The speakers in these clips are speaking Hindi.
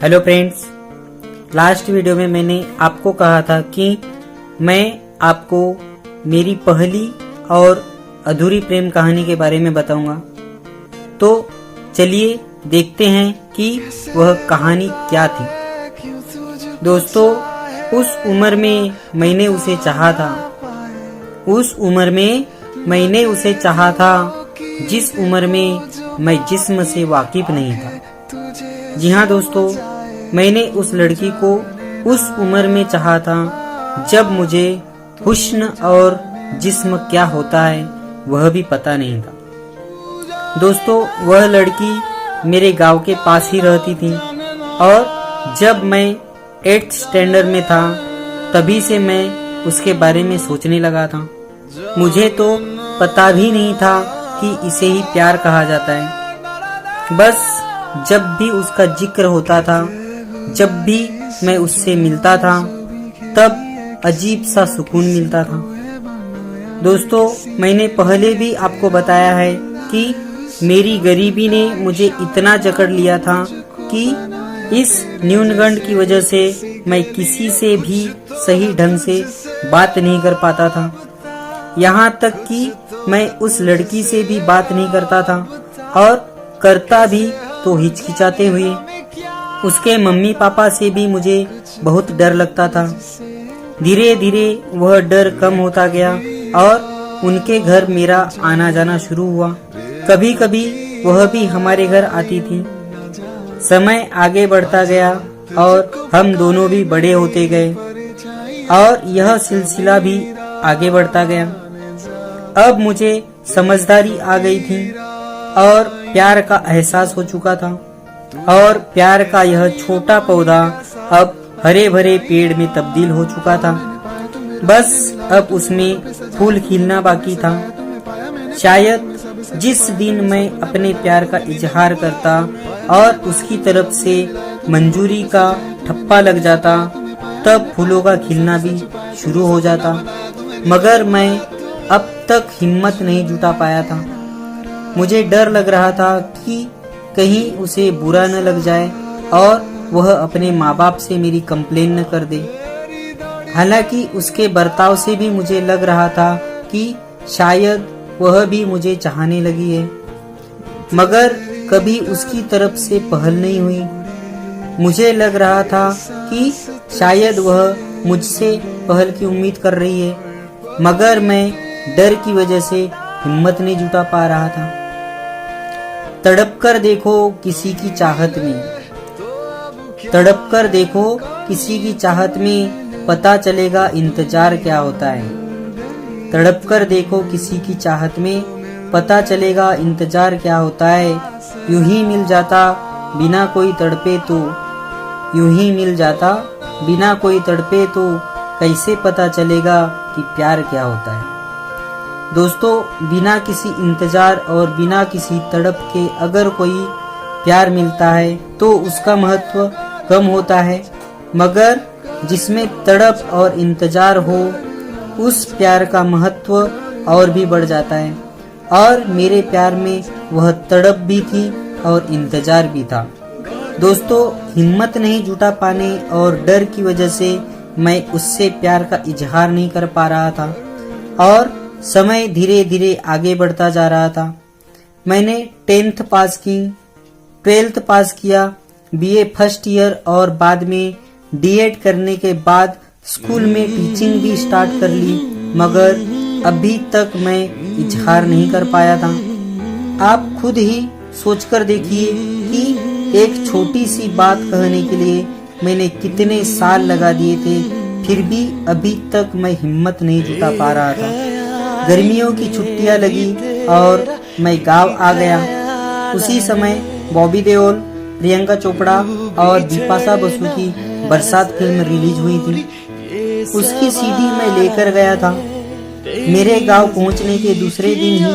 हेलो फ्रेंड्स, लास्ट वीडियो में मैंने आपको कहा था कि मैं आपको मेरी पहली और अधूरी प्रेम कहानी के बारे में बताऊंगा। तो चलिए देखते हैं कि वह कहानी क्या थी। दोस्तों, उस उम्र में मैंने उसे चाहा था। उस उम्र में मैंने उसे चाहा था जिस उम्र में मैं जिस्म से वाकिफ नहीं था। जी हाँ दोस्तों, मैंने उस लड़की को उस उम्र में चाहा था जब मुझे हुस्न और जिस्म क्या होता है वह भी पता नहीं था। दोस्तों, वह लड़की मेरे गांव के पास ही रहती थी और जब मैं 8th स्टैंडर्ड में था तभी से मैं उसके बारे में सोचने लगा था। मुझे तो पता भी नहीं था कि इसे ही प्यार कहा जाता है। बस जब भी उसका जिक्र होता था, जब भी मैं उससे मिलता था, तब अजीब सा सुकून मिलता था। दोस्तों, मैंने पहले भी आपको बताया है कि मेरी गरीबी ने मुझे इतना जकड़ लिया था कि इस न्यूनगंड की वजह से मैं किसी से भी सही ढंग से बात नहीं कर पाता था। यहाँ तक कि मैं उस लड़की से भी बात नहीं करता था और करता भी तो हिचकिचाते हुए। उसके मम्मी पापा से भी मुझे बहुत डर लगता था। धीरे धीरे वह डर कम होता गया और उनके घर मेरा आना जाना शुरू हुआ। कभी कभी वह भी हमारे घर आती थी। समय आगे बढ़ता गया और हम दोनों भी बड़े होते गए और यह सिलसिला भी आगे बढ़ता गया। अब मुझे समझदारी आ गई थी और प्यार का एहसास हो चुका था और प्यार का यह छोटा पौधा अब हरे भरे पेड़ में तब्दील हो चुका था। बस अब उसमें फूल खिलना बाकी था। शायद जिस दिन मैं अपने प्यार का इजहार करता और उसकी तरफ से मंजूरी का ठप्पा लग जाता, तब फूलों का खिलना भी शुरू हो जाता। मगर मैं अब तक हिम्मत नहीं जुटा पाया था। मुझे डर लग रहा था कि कहीं उसे बुरा न लग जाए और वह अपने माँ बाप से मेरी कंप्लेन न कर दे। हालांकि उसके बर्ताव से भी मुझे लग रहा था कि शायद वह भी मुझे चाहने लगी है, मगर कभी उसकी तरफ से पहल नहीं हुई। मुझे लग रहा था कि शायद वह मुझसे पहल की उम्मीद कर रही है, मगर मैं डर की वजह से हिम्मत नहीं जुटा पा रहा था। तड़प कर देखो किसी की चाहत में, तड़प कर देखो किसी की चाहत में, पता चलेगा इंतजार क्या होता है। तड़प कर देखो किसी की चाहत में, पता चलेगा इंतजार क्या होता है। यूं ही मिल जाता बिना कोई तड़पे तो, यूं ही मिल जाता बिना कोई तड़पे तो, कैसे पता चलेगा कि प्यार क्या होता है। दोस्तों, बिना किसी इंतजार और बिना किसी तड़प के अगर कोई प्यार मिलता है तो उसका महत्व कम होता है, मगर जिसमें तड़प और इंतजार हो उस प्यार का महत्व और भी बढ़ जाता है। और मेरे प्यार में वह तड़प भी थी और इंतजार भी था। दोस्तों, हिम्मत नहीं जुटा पाने और डर की वजह से मैं उससे प्यार का इजहार नहीं कर पा रहा था और समय धीरे धीरे आगे बढ़ता जा रहा था। मैंने 10th पास की, 12th पास किया, BA फर्स्ट ईयर और बाद में D.Ed करने के बाद स्कूल में टीचिंग भी स्टार्ट कर ली, मगर अभी तक मैं इजहार नहीं कर पाया था। आप खुद ही सोचकर देखिए कि एक छोटी सी बात कहने के लिए मैंने कितने साल लगा दिए थे, फिर भी अभी तक मैं हिम्मत नहीं जुटा पा रहा था। गर्मियों की छुट्टियां लगी और मैं गांव आ गया। उसी समय बॉबी देओल, प्रियंका चोपड़ा और बिपाशा बसु की बरसात फिल्म रिलीज हुई थी। उसकी CD मैं लेकर गया था। मेरे गांव पहुंचने के दूसरे दिन ही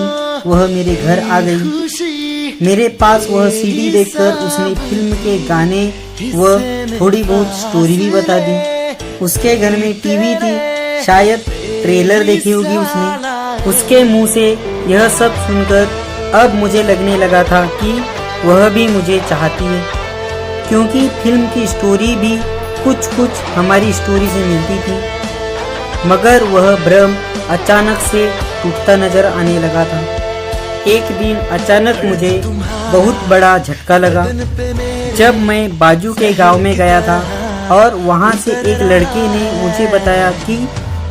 वह मेरे घर आ गई। मेरे पास वह CD देखकर उसने फिल्म के गाने व थोड़ी बहुत स्टोरी भी बता दी। उसके घर में टीवी थी, शायद ट्रेलर देखी होगी उसने। उसके मुंह से यह सब सुनकर अब मुझे लगने लगा था कि वह भी मुझे चाहती है। क्योंकि फिल्म की स्टोरी भी कुछ कुछ हमारी स्टोरी से मिलती थी, मगर वह भ्रम अचानक से टूटता नजर आने लगा था। एक दिन अचानक मुझे बहुत बड़ा झटका लगा जब मैं बाजू के गांव में गया था और वहां से एक लड़के ने मुझे बताया कि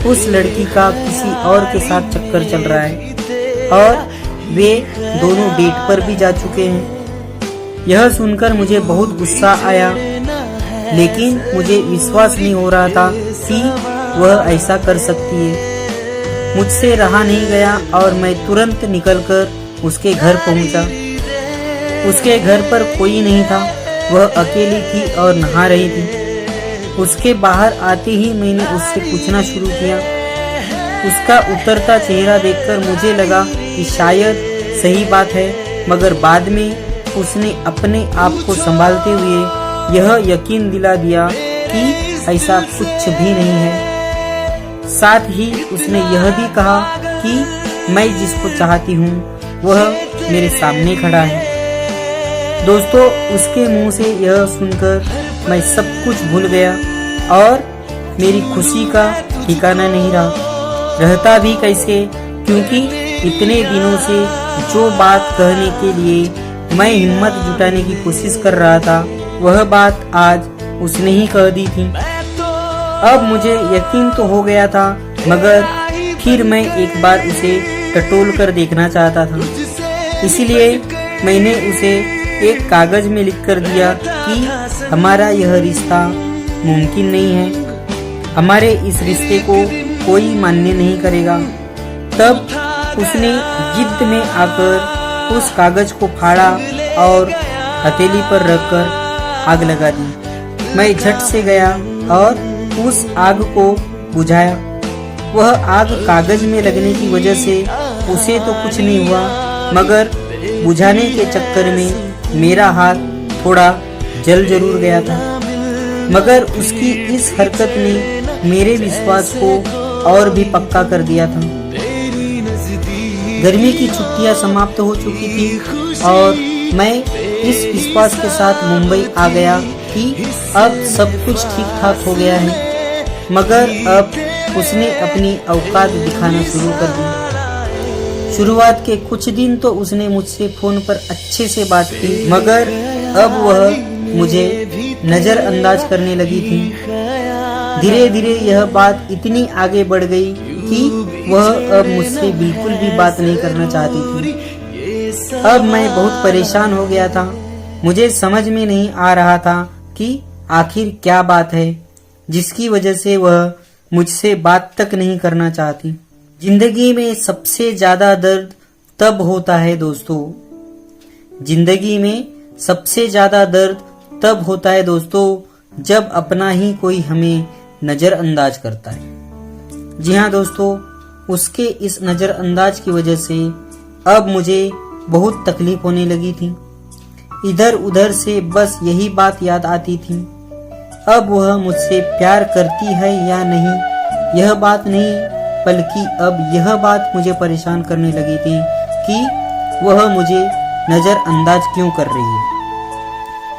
उस लड़की का किसी और के साथ चक्कर चल रहा है और वे दोनों डेट पर भी जा चुके हैं। यह सुनकर मुझे बहुत गुस्सा आया, लेकिन मुझे विश्वास नहीं हो रहा था कि वह ऐसा कर सकती है। मुझसे रहा नहीं गया और मैं तुरंत निकलकर उसके घर पहुंचा। उसके घर पर कोई नहीं था, वह अकेली थी और नहा रही थी। उसके बाहर आते ही मैंने उससे पूछना शुरू किया। उसका उतरता चेहरा देखकर मुझे लगा कि शायद सही बात है, मगर बाद में उसने अपने आप को संभालते हुए यह यकीन दिला दिया कि ऐसा कुछ भी नहीं है। साथ ही उसने यह भी कहा कि मैं जिसको चाहती हूँ वह मेरे सामने खड़ा है। दोस्तों, उसके मुंह से यह सुनकर मैं सब कुछ भूल गया और मेरी खुशी का ठिकाना नहीं रहा। रहता भी कैसे, क्योंकि इतने दिनों से जो बात कहने के लिए मैं हिम्मत जुटाने की कोशिश कर रहा था, वह बात आज उसने ही कह दी थी। अब मुझे यकीन तो हो गया था, मगर फिर मैं एक बार उसे टटोल कर देखना चाहता था। इसीलिए मैंने उसे एक कागज में लिख कर दिया कि हमारा यह रिश्ता मुमकिन नहीं है, हमारे इस रिश्ते को कोई मान्य नहीं करेगा। तब उसने जिद में आकर उस कागज को फाड़ा और हथेली पर रखकर आग लगा दी। मैं झट से गया और उस आग को बुझाया। वह आग कागज में लगने की वजह से उसे तो कुछ नहीं हुआ, मगर बुझाने के चक्कर में मेरा हाथ थोड़ा जल जरूर गया था। मगर उसकी इस हरकत ने मेरे विश्वास को और भी पक्का कर दिया था। गर्मी की छुट्टियां समाप्त हो चुकी थी और मैं इस विश्वास के साथ मुंबई आ गया कि अब सब कुछ ठीक ठाक हो गया है। मगर अब उसने अपनी औकात दिखाना शुरू कर दी। शुरुआत के कुछ दिन तो उसने मुझसे फोन पर अच्छे से बात की, मगर अब वह मुझे नजरअंदाज करने लगी थी। धीरे धीरे यह बात इतनी आगे बढ़ गई कि वह अब मुझसे बिल्कुल भी बात नहीं करना चाहती थी। अब मैं बहुत परेशान हो गया था। मुझे समझ में नहीं आ रहा था कि आखिर क्या बात है जिसकी वजह से वह मुझसे बात तक नहीं करना चाहती। जिंदगी में सबसे ज्यादा दर्द तब होता है दोस्तों, जिंदगी में सबसे ज्यादा दर्द तब होता है दोस्तों जब अपना ही कोई हमें नजरअंदाज करता है। जी हाँ दोस्तों, उसके इस नजरअंदाज की वजह से अब मुझे बहुत तकलीफ होने लगी थी। इधर उधर से बस यही बात याद आती थी, अब वह मुझसे प्यार करती है या नहीं यह बात नहीं, बल्कि अब यह बात मुझे परेशान करने लगी थी कि वह मुझे नजरअंदाज क्यों कर रही है।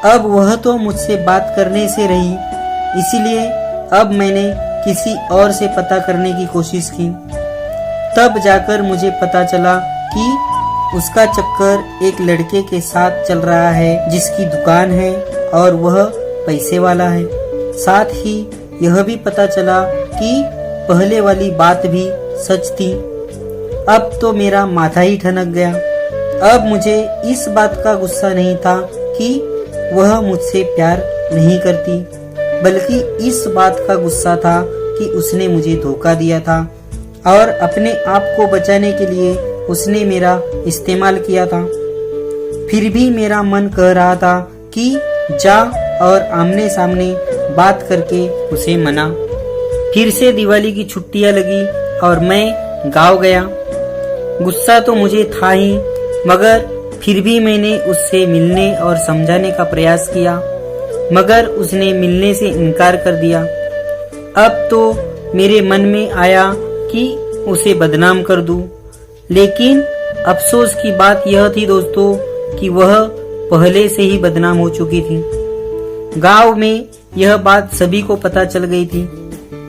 अब वह तो मुझसे बात करने से रही, इसीलिए अब मैंने किसी और से पता करने की कोशिश की। तब जाकर मुझे पता चला कि उसका चक्कर एक लड़के के साथ चल रहा है जिसकी दुकान है और वह पैसे वाला है। साथ ही यह भी पता चला कि पहले वाली बात भी सच थी। अब तो मेरा माथा ही ठनक गया। अब मुझे इस बात का गुस्सा नहीं था कि वह मुझसे प्यार नहीं करती, बल्कि इस बात का गुस्सा था कि उसने मुझे धोखा दिया था और अपने आप को बचाने के लिए उसने मेरा इस्तेमाल किया था। फिर भी मेरा मन कह रहा था कि जा और आमने सामने बात करके उसे मना। फिर से दिवाली की छुट्टियां लगी और मैं गांव गया। गुस्सा तो मुझे था ही, मगर फिर भी मैंने उससे मिलने और समझाने का प्रयास किया, मगर उसने मिलने से इनकार कर दिया। अब तो मेरे मन में आया कि उसे बदनाम कर दूं, लेकिन अफसोस की बात यह थी दोस्तों कि वह पहले से ही बदनाम हो चुकी थी। गांव में यह बात सभी को पता चल गई थी।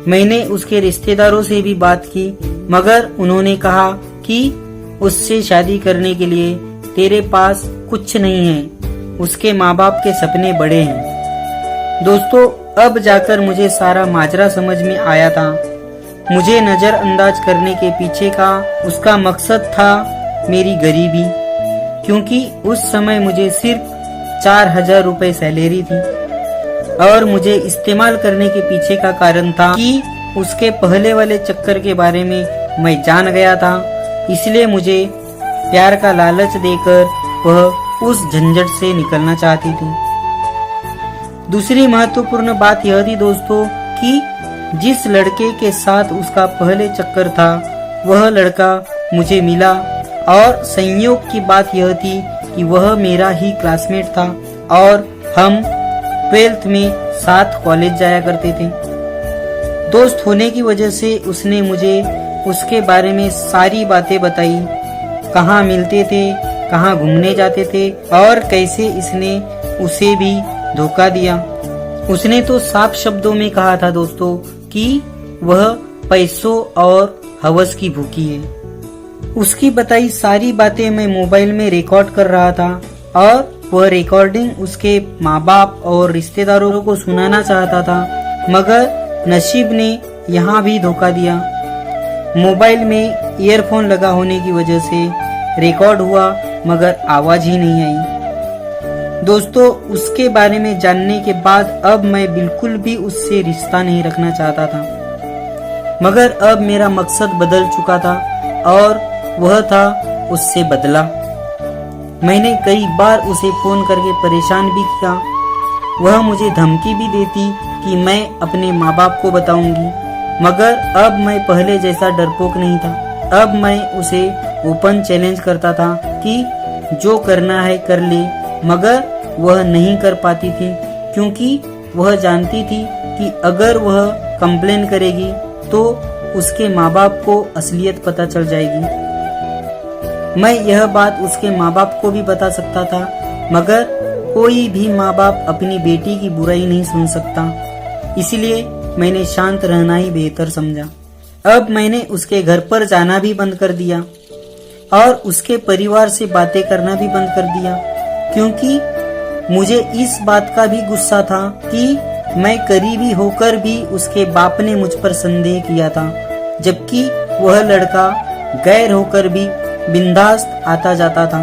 मैंने उसके रिश्तेदारों से भी बात की, मगर उन्होंने कहा कि उससे शादी करने के लिए तेरे पास कुछ नहीं है, उसके माँ बाप के सपने बड़े हैं। दोस्तों, अब जाकर मुझे सारा माजरा समझ में आया था। मुझे नजरअंदाज करने के पीछे का उसका मकसद था मेरी गरीबी, क्योंकि उस समय मुझे सिर्फ 4000 रुपए सैलरी थी और मुझे इस्तेमाल करने के पीछे का कारण था कि उसके पहले वाले चक्कर के बारे में मैं जान गया था। इसलिए मुझे प्यार का लालच देकर वह उस झंझट से निकलना चाहती थी। दूसरी महत्वपूर्ण बात यह थी दोस्तों कि जिस लड़के के साथ उसका पहले चक्कर था वह लड़का मुझे मिला, और संयोग की बात यह थी कि वह मेरा ही क्लासमेट था और हम 12th में साथ कॉलेज जाया करते थे। दोस्त होने की वजह से उसने मुझे उसके बारे में सारी बातें बताई, कहाँ मिलते थे, कहाँ घूमने जाते थे और कैसे इसने उसे भी धोखा दिया। उसने तो साफ शब्दों में कहा था दोस्तों कि वह पैसों और हवस की भूखी है। उसकी बताई सारी बातें मैं मोबाइल में रिकॉर्ड कर रहा था और वह रिकॉर्डिंग उसके माँ बाप और रिश्तेदारों को सुनाना चाहता था, मगर नसीब ने यहाँ भी धोखा दिया। मोबाइल में ईयरफोन लगा होने की वजह से रिकॉर्ड हुआ मगर आवाज ही नहीं आई। दोस्तों, उसके बारे में जानने के बाद अब मैं बिल्कुल भी उससे रिश्ता नहीं रखना चाहता था, मगर अब मेरा मकसद बदल चुका था और वह था उससे बदला। मैंने कई बार उसे फोन करके परेशान भी किया। वह मुझे धमकी भी देती कि मैं अपने माँ बाप को बताऊंगी, मगर अब मैं पहले जैसा डरपोक नहीं था। अब मैं उसे ओपन चैलेंज करता था कि जो करना है कर ले, मगर वह नहीं कर पाती थी क्योंकि वह जानती थी कि अगर वह कंप्लेन करेगी तो उसके माँ बाप को असलियत पता चल जाएगी। मैं यह बात उसके माँ बाप को भी बता सकता था, मगर कोई भी माँ बाप अपनी बेटी की बुराई नहीं सुन सकता, इसलिए मैंने शांत रहना ही बेहतर समझा। अब मैंने उसके घर पर जाना भी बंद कर दिया और उसके परिवार से बातें करना भी बंद कर दिया, क्योंकि मुझे इस बात का भी गुस्सा था कि मैं करीबी होकर भी उसके बाप ने मुझ पर संदेह किया था, जबकि वह लड़का गैर होकर भी बिंदास आता जाता था।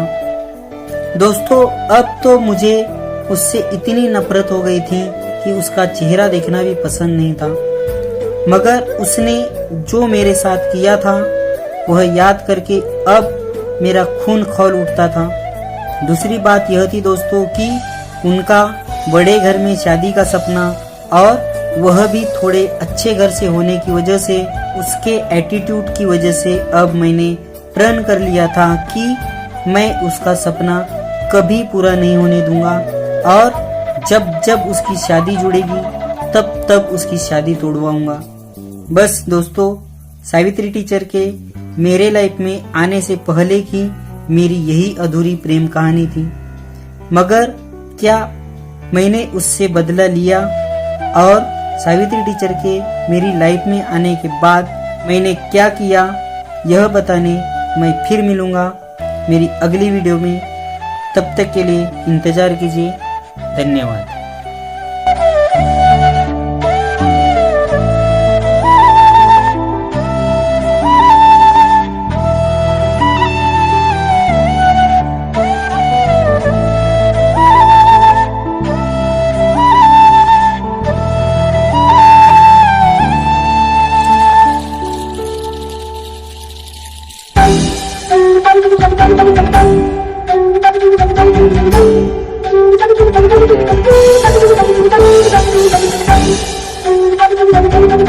दोस्तों, अब तो मुझे उससे इतनी नफरत हो गई थी कि उसका चेहरा देखना भी पसंद नहीं था, मगर उसने जो मेरे साथ किया था वह याद करके अब मेरा खून खौल उठता था। दूसरी बात यह थी दोस्तों कि उनका बड़े घर में शादी का सपना, और वह भी थोड़े अच्छे घर से होने की वजह से, उसके एटीट्यूड की वजह से अब मैंने प्रण कर लिया था कि मैं उसका सपना कभी पूरा नहीं होने दूंगा और जब जब उसकी शादी जुड़ेगी तब तब उसकी शादी तोड़वाऊंगा। बस दोस्तों, सावित्री टीचर के मेरे लाइफ में आने से पहले की मेरी यही अधूरी प्रेम कहानी थी, मगर क्या मैंने उससे बदला लिया और सावित्री टीचर के मेरी लाइफ में आने के बाद मैंने क्या किया, यह बताने मैं फिर मिलूंगा मेरी अगली वीडियो में। तब तक के लिए इंतजार कीजिए। धन्यवाद। Thank you.